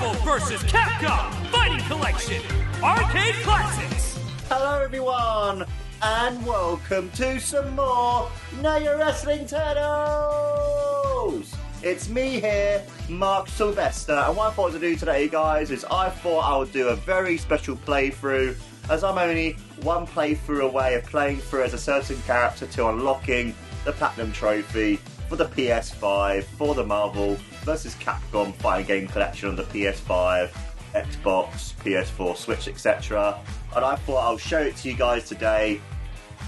Marvel vs. Capcom Fighting Collection Arcade Classics. Hello everyone, and welcome to some more Know Your Wrestling Turtles! It's me here, Mark Silvester, and what I thought to do today, guys, is I thought I would do a very special playthrough, as I'm only one playthrough away of playing through as a certain character to unlocking the Platinum Trophy for the PS5, for the Marvel vs. Capcom Fighting Game Collection on the PS5, Xbox, PS4, Switch, etc. And I thought I'll show it to you guys today,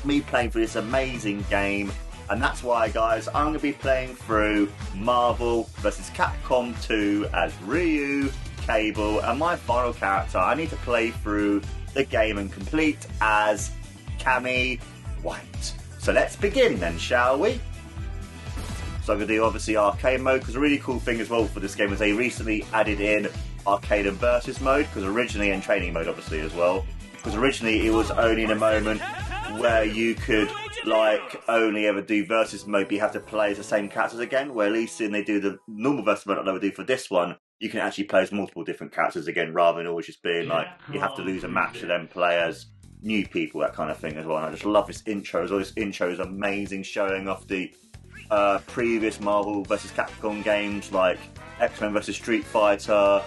me playing through this amazing game. And that's why, guys, I'm going to be playing through Marvel vs. Capcom 2 as Ryu, Cable, and my final character I need to play through the game and complete as Cammy White. So let's begin then, shall we? So I'm going to do obviously arcade mode, because a really cool thing as well for this game is they recently added in arcade and versus mode, because originally, and training mode obviously as well, because originally it was only in a moment where you could like only ever do versus mode, but you have to play as the same characters again, where at least when they do the normal versus mode like they would do for this one, you can actually play as multiple different characters again, rather than always just being like you have to lose a match to then play as new people, that kind of thing as well. And I just love this intro as well. This intro is amazing, showing off the previous Marvel vs. Capcom games like X-Men vs. Street Fighter,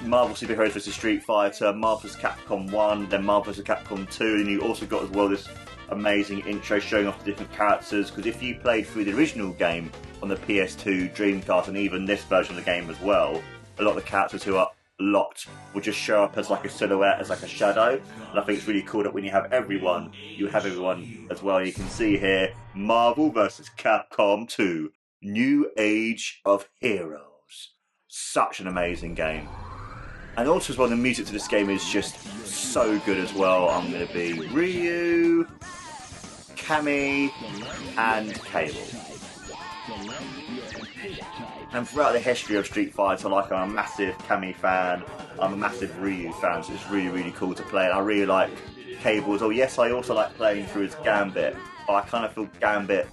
Marvel Superheroes vs. Street Fighter, Marvel vs. Capcom 1, then Marvel vs. Capcom 2, and you also got as well this amazing intro showing off the different characters, because if you played through the original game on the PS2, Dreamcast, and even this version of the game as well, a lot of the characters who are locked will just show up as like a silhouette, as like a shadow. And I think it's really cool that when you have everyone, you have everyone as well. You can see here Marvel vs. Capcom 2 New Age of Heroes. Such an amazing game. And also as well, the music to this game is just so good as well. I'm going to be Ryu, Cammy, and Cable. And throughout the history of Street Fighter, like, I'm a massive Cammy fan, I'm a massive Ryu fan, so it's really, really cool to play. And I really like Cable as well. Yes, I also like playing through as Gambit, but I kind of feel Gambit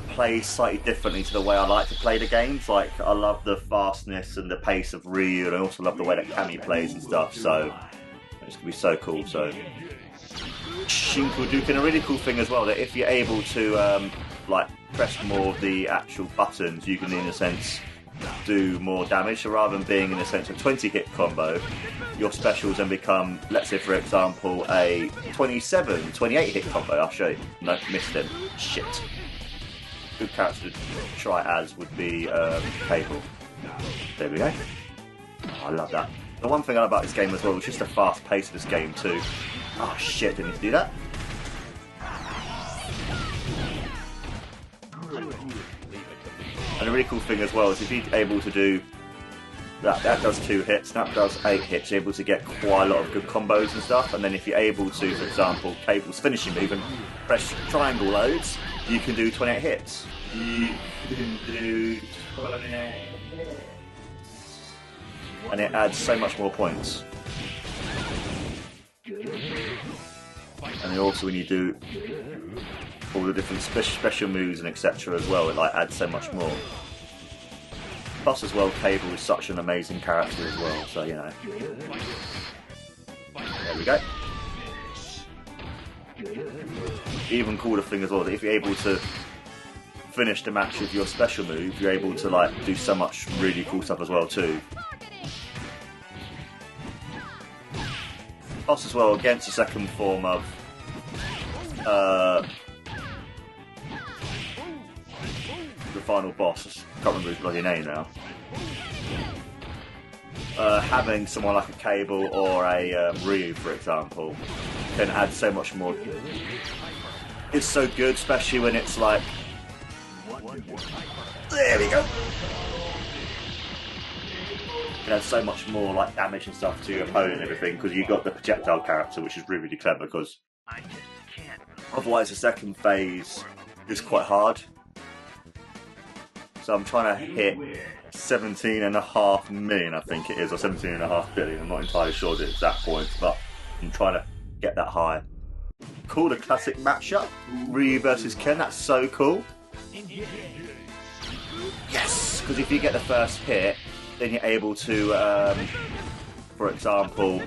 plays slightly differently to the way I like to play the games. Like, I love the fastness and the pace of Ryu, and I also love the way that Cammy plays and stuff, so it's going to be so cool. So, Shinkoduken, a really cool thing as well, that if you're able to, like, press more of the actual buttons, you can, in a sense, do more damage. So rather than being, in a sense, a 20-hit combo, your specials then become, let's say, for example, a 28-hit combo. I'll show you. No, missed him. Shit. Good character to try as would be Cable. There we go. Oh, I love that. The one thing I love about this game as well is just the fast pace of this game too. Oh shit, didn't need to do that. And a really cool thing as well is if you're able to do that does 2 hits, that does 8 hits, you're able to get quite a lot of good combos and stuff. And then if you're able to, for example, Cable's finishing move and press triangle loads, you can do 28 hits. You can do 28 hits. And it adds so much more points. And then also when you do all the different special moves and etc. as well, it like adds so much more. Plus as well, Cable is such an amazing character as well, so you know. There we go. Even cooler thing as well, that if you're able to finish the match with your special move, you're able to like do so much really cool stuff as well too. Plus as well, against the second form of the final boss, I can't remember his bloody name now. Having someone like a Cable or a Ryu, for example, can add so much more. It's so good, especially when it's like, there we go. It adds so much more like damage and stuff to your opponent and everything, because you've got the projectile character, which is really, really clever, because otherwise the second phase is quite hard. So I'm trying to hit 17.5 million, I think it is, or 17.5 billion. I'm not entirely sure the exact points, but I'm trying to get that high. Cool, the classic matchup, Ryu versus Ken. That's so cool. Yes, because if you get the first hit, then you're able to, for example,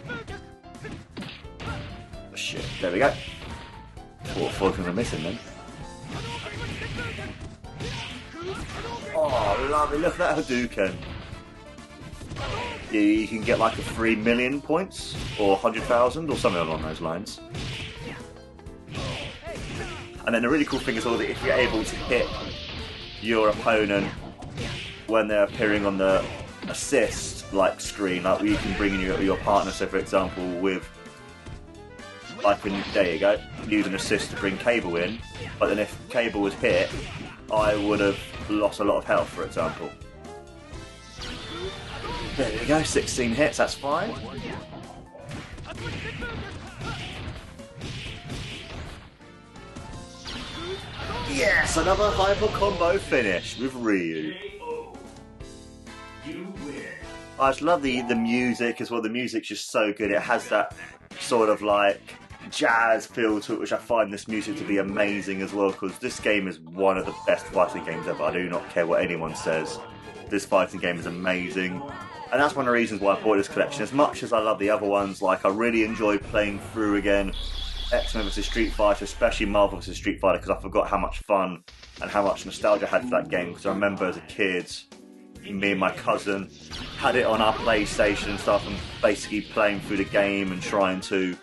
shit, there we go. Four things I'm missing then. Oh, lovely, look at that Hadouken. You can get like a 3 million points, or 100,000, or something along those lines. And then the really cool thing is all that if you're able to hit your opponent when they're appearing on the assist like screen, like you can bring in your partner, so for example with there you go, use an assist to bring Cable in, but then if Cable was hit, I would have lost a lot of health, for example. There we go, 16 hits, that's fine. Yes, another hyper combo finish with Ryu. I just love the music as well. The music's just so good. It has that sort of like jazz feel to it, which I find this music to be amazing as well, because this game is one of the best fighting games ever. I do not care what anyone says. This fighting game is amazing. And that's one of the reasons why I bought this collection. As much as I love the other ones, like I really enjoyed playing through again X-Men vs Street Fighter, especially Marvel vs Street Fighter, because I forgot how much fun and how much nostalgia I had for that game. Because I remember as a kid, me and my cousin had it on our PlayStation and stuff, and basically playing through the game and trying to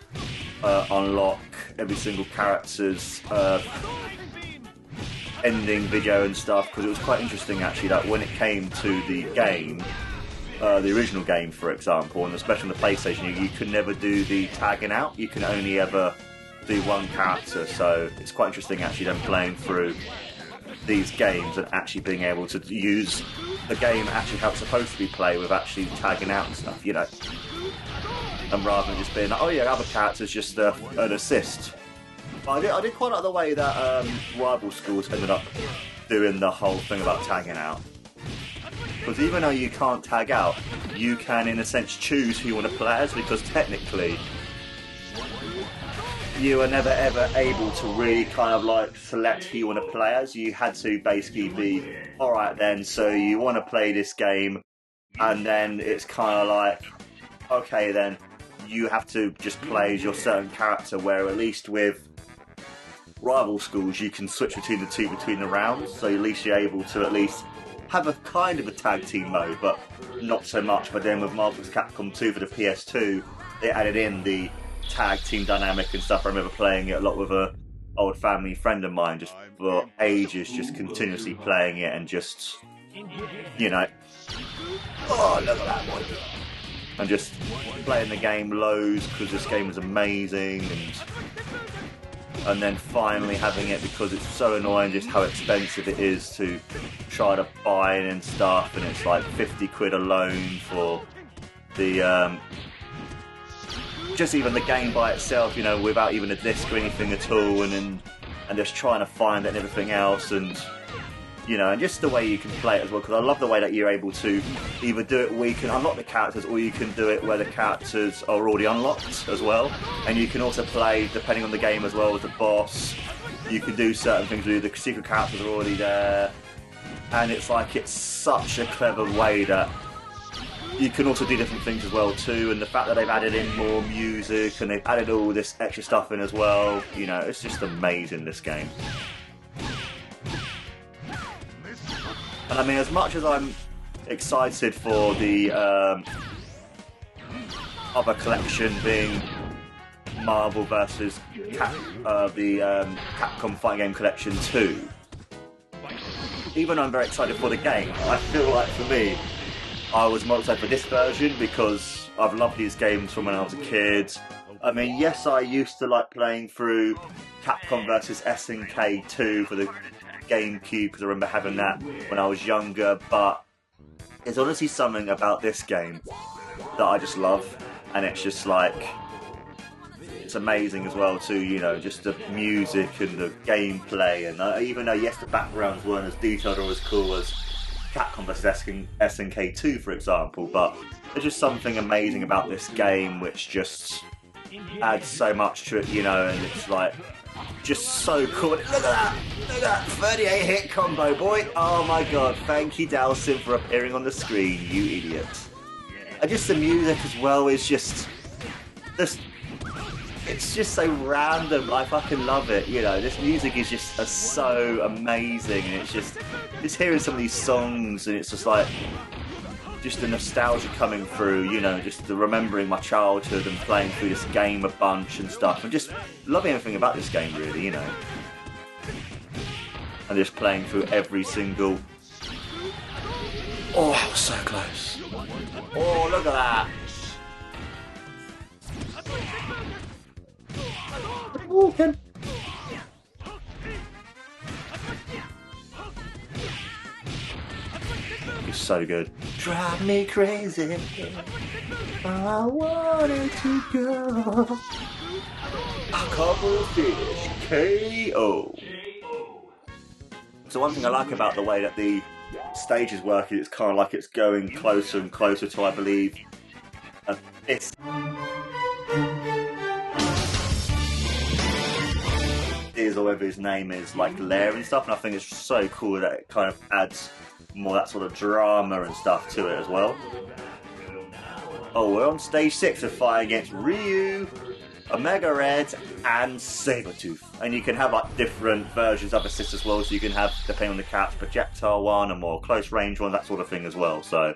unlock every single character's ending video and stuff. Because it was quite interesting actually that when it came to the game, the original game for example, and especially on the PlayStation, you could never do the tagging out. You can only ever do one character, so it's quite interesting actually then playing through these games and actually being able to use the game actually how it's supposed to be played with actually tagging out and stuff, you know. And rather than just being like, oh yeah, other characters just an assist. But I did quite like the way that rival schools ended up doing the whole thing about tagging out. Because even though you can't tag out, you can in a sense choose who you want to play as, because technically you were never ever able to really kind of like select who you want to play as. You had to basically be, alright then, so you want to play this game, and then it's kind of like, okay then, you have to just play as your certain character, where at least with rival schools you can switch between the two between the rounds, so at least you're able to at least have a kind of a tag team mode, but not so much. But then with Mark vs. Capcom 2 for the PS2, they added in the tag team dynamic and stuff. I remember playing it a lot with a old family friend of mine, just for ages, just continuously playing it and just, you know, oh look at that one, and just playing the game loads because this game was amazing, and then finally having it, because it's so annoying just how expensive it is to try to buy it and stuff, and it's like 50 quid alone for the just even the game by itself, you know, without even a disc or anything at all, and just trying to find it and everything else, and you know, and just the way you can play it as well, because I love the way that you're able to either do it where you can unlock the characters, or you can do it where the characters are already unlocked as well, and you can also play, depending on the game as well, as the boss. You can do certain things where the secret characters are already there, and it's like, it's such a clever way that you can also do different things as well too, and the fact that they've added in more music and they've added all this extra stuff in as well, you know, it's just amazing, this game. And I mean, as much as I'm excited for the other collection being Marvel vs. Capcom Fighting Game Collection 2, even though I'm very excited for the game, I feel like for me, I was more excited for this version because I've loved these games from when I was a kid. I mean, yes, I used to like playing through Capcom vs. SNK 2 for the GameCube, because I remember having that when I was younger, but there's honestly something about this game that I just love, and it's just like, it's amazing as well too, you know, just the music and the gameplay, and even though yes, the backgrounds weren't as detailed or as cool as Capcom vs. SNK 2 for example, but there's just something amazing about this game which just adds so much to it, you know, and it's like, just so cool. Look at that! Look at that 38 hit combo, boy! Oh my god, thank you, Dalsim, for appearing on the screen, you idiot. And just the music as well is just it's just so random. I fucking love it, you know. This music is just so amazing, and it's just hearing some of these songs, and it's just like just the nostalgia coming through, you know, just the remembering my childhood and playing through this game a bunch and stuff, and just loving everything about this game, really, you know. And just playing through every single. Oh, so close. Oh, look at that. Walking. It's so good. Drive me crazy. I wanted to go. A couple fish. KO. So one thing I like about the way that the stage is working, it's kind of like it's going closer and closer to, I believe, this. Is, or whatever his name is, like Lair and stuff, and I think it's so cool that it kind of adds more that sort of drama and stuff to it as well. Oh, we're on stage 6 of fight against Ryu, Omega Red, and Sabretooth. And you can have like different versions of assists as well, so you can have, depending on the cat's projectile one, a more close range one, that sort of thing as well. So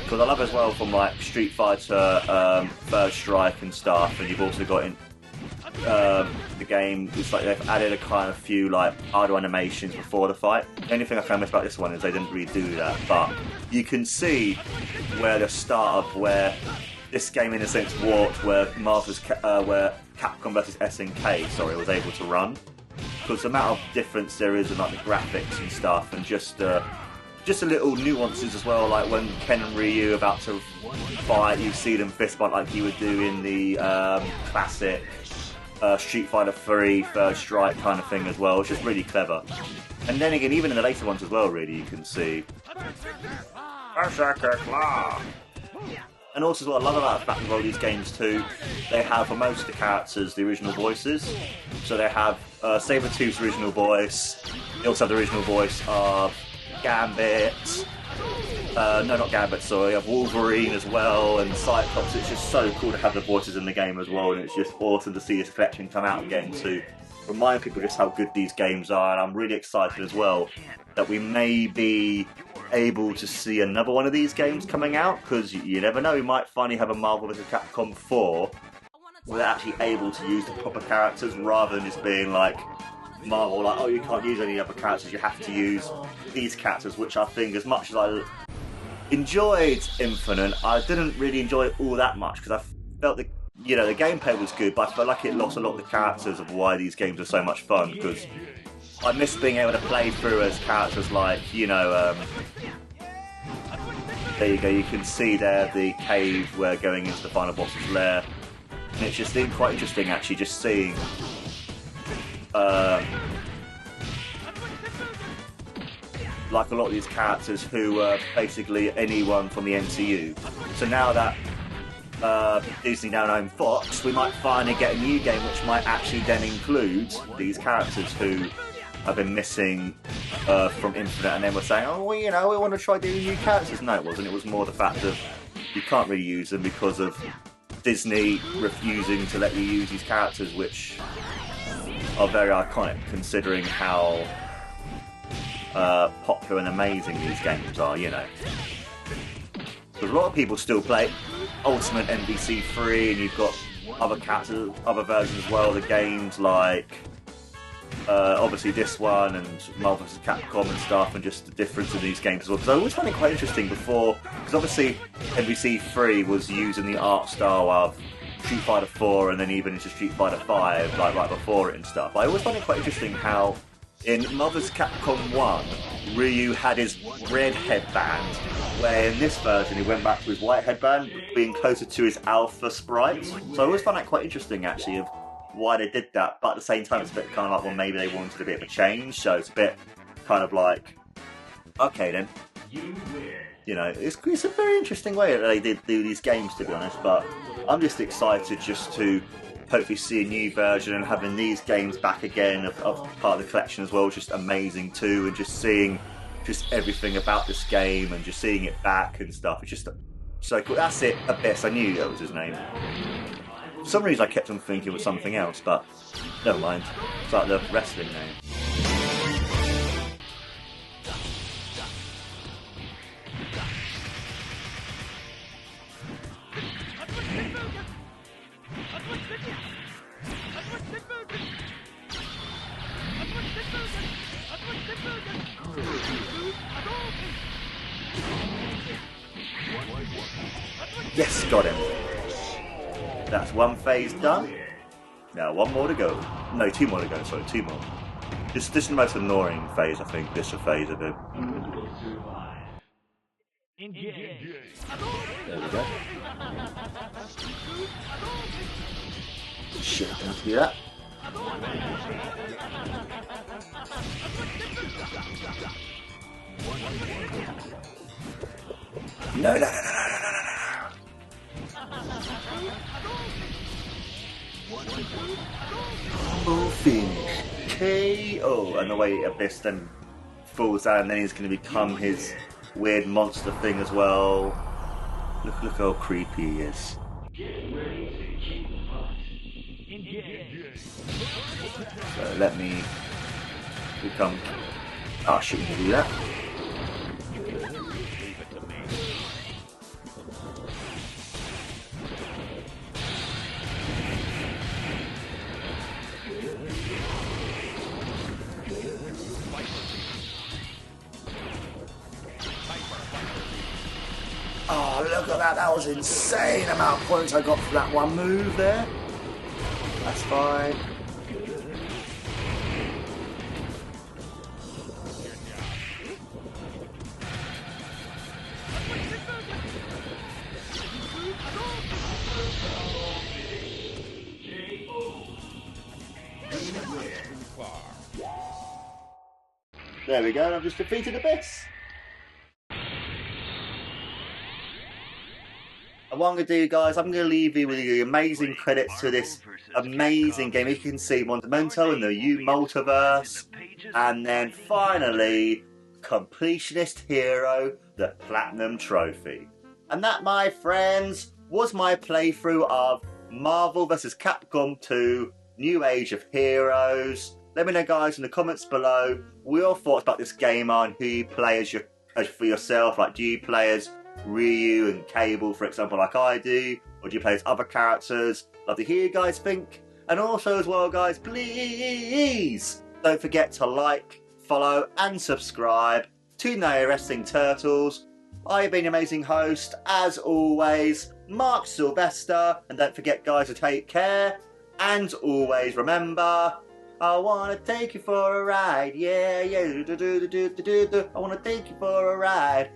because I love as well from like Street Fighter, Third Strike and stuff, and you've also got in the game, it's like they've added a kind of few like idle animations before the fight. The only thing I kind of miss about this one is they didn't really do that, but you can see where the start of where this game in a sense warped, where where Capcom vs SNK, was able to run, because the amount of difference there is in like the graphics and stuff, and just a little nuances as well, like when Ken and Ryu are about to fight, you see them fist bump like you would do in the classic Street Fighter 3 Third Strike kind of thing as well. It's just really clever. And then again, even in the later ones as well, really, you can see. And also, what I love about the fact of all these games too, they have for most of the characters the original voices. So they have Sabretooth's original voice. They also have the original voice of Gambit. No, not Gambit, sorry. You have Wolverine as well, and Cyclops. It's just so cool to have the voices in the game as well, and it's just awesome to see this collection come out again to remind people just how good these games are. And I'm really excited as well that we may be able to see another one of these games coming out, because you never know, we might finally have a Marvel vs. Capcom 4 where they're actually able to use the proper characters rather than just being like Marvel, like, oh, you can't use any other characters, you have to use these characters, which I think, as much as I enjoyed Infinite, I didn't really enjoy it all that much, because I felt the gameplay was good, but I felt like it lost a lot of the characters of why these games are so much fun, because I miss being able to play through as characters like, there you go, you can see there the cave where going into the final boss's lair, and it's just been quite interesting actually just seeing like a lot of these characters who were basically anyone from the MCU. So now that Disney now own Fox, we might finally get a new game which might actually then include these characters who have been missing from Infinite, and then we're saying, oh, well, we want to try doing new characters. No, it wasn't. It was more the fact of you can't really use them because of Disney refusing to let you use these characters, which are very iconic considering how popular and amazing these games are, Because a lot of people still play Ultimate MVC3, and you've got other characters, other versions as well, the games like obviously this one and Marvel vs. Capcom and stuff, and just the difference in these games as well. Because I always found it quite interesting before, because obviously MVC3 was using the art style of Street Fighter 4 and then even into Street Fighter 5, like right before it and stuff. I always find it quite interesting how in Marvel vs. Capcom 1, Ryu had his red headband, where in this version he went back to his white headband, being closer to his alpha sprite. So I always find that quite interesting actually, of why they did that, but at the same time it's a bit kind of like, well, maybe they wanted a bit of a change, so it's a bit kind of like, okay then. You know, it's a very interesting way that they did do these games, to be honest. But I'm just excited just to hopefully see a new version, and having these games back again of part of the collection as well is just amazing too. And just seeing just everything about this game and just seeing it back and stuff. It's just so cool. That's it, Abyss. I knew that was his name. For some reason I kept on thinking it was something else, but never mind. It's like the wrestling name. Yes, got him. That's one phase done. Now one more to go. No, two more to go. Sorry, two more. This is the most annoying phase, I think. This phase of it. There we go. Shit, I have to do that. No. Combo finish. KO. And the way Abyss then falls down, and then he's going to become his weird monster thing as well. Look how creepy he is. So let me become... Oh shit, you can do that. Oh, look at that. That was an insane amount of points I got for that one move there. That's fine. There we go, I've just defeated Abyss. And what I'm going to do, guys, I'm going to leave you with the amazing credits to this amazing game. You can see Mondamento in the U Multiverse. And then finally, Completionist Hero, the Platinum Trophy. And that, my friends, was my playthrough of Marvel vs. Capcom 2, New Age of Heroes. Let me know, guys, in the comments below what your thoughts about this game are and who you play as for yourself. Like, do you play as Ryu and Cable, for example, like I do? Or do you play as other characters? Love to hear you guys think. And also as well, guys, please don't forget to like, follow and subscribe to No Wrestling Turtles. I've been your amazing host, as always, Mark Silvester. And don't forget, guys, to take care. And always remember, I wanna take you for a ride, yeah. I wanna take you for a ride,